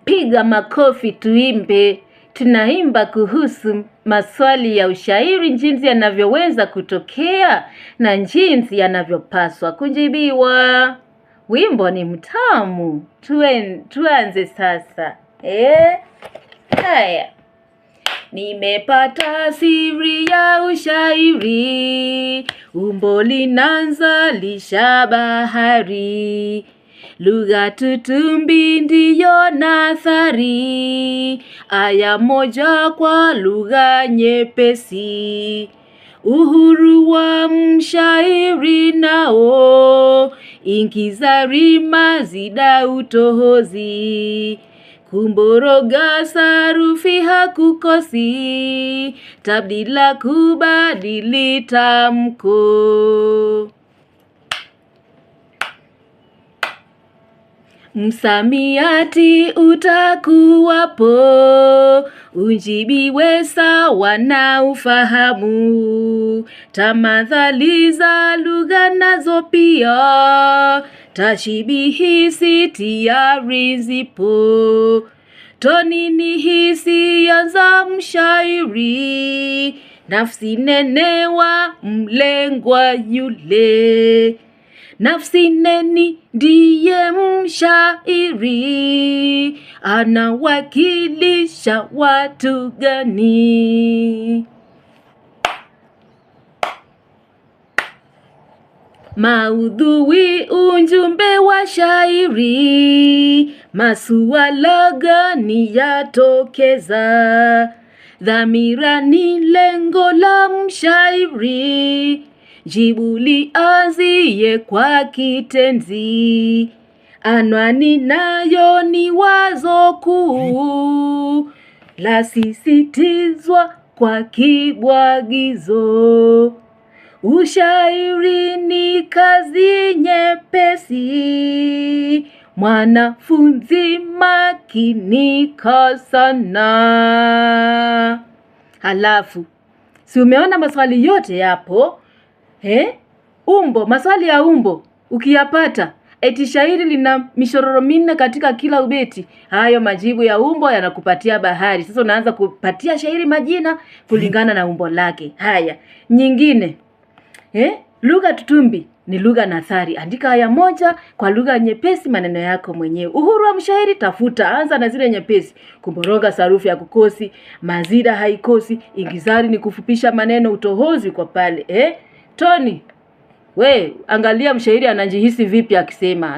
Piga makofi tuimbe. Tunaimba kuhusu maswali ya ushairi, jinsi yanavyoweza kutokea na jinsi yanavyopaswa kujibiwa. Wimbo ni mtamu. Tuanze sasa. Haya. Nimepata siri ya ushairi, umbo linanzalisha bahari. Lugha tutumbi ndiyo nathari, aya moja kwa lugha nyepesi. Uhuru wa mshairi nao, ingiza rima zida utohozi. Kumboroga sarufi hakukosi, tabdila kubadili tamko. Msamiati utakuwapo, ujibiwe sawa na ufahamu. Tamathali za lugha nazo pia, tashibihi si tiyari zipo. Toni ni hisia za mshairi, nafsi nenewa mlengwa yule. Nafsi neni ndiye mshairi, anawakilisha watu gani? Maudhui ujumbe wa shairi, masuala gani yatokeza? Dhamira ni lengo la mshairi, jibu lianzie kwa kitenzi. Anwani nayo ni wazo kuu, lasisitizwa kwa kibwagizo. Ushairi ni kazi nyepesi, mwanafunzi makinika sana. Halafu, si umeona maswali yote yapo? Umbo, maswali ya umbo, ukiyapata, eti shairi lina mishororo minne katika kila ubeti. Hayo majibu ya umbo yanakupatia bahari. Sasa unaanza kupatia shairi majina kulingana na umbo lake. Haya, nyingine. Lugha tutumbi ni lugha nathari. Andika aya moja kwa lugha nyepesi maneno yako mwenyewe. Uhuru wa mshairi tafuta, anza na zile nyepesi. Kumboroga sarufi ya kukosi, mazida haikosi, ingizari ni kufupisha maneno, utohozi kwa pale. Toni, angalia mshairi anajihisi vipi akisema.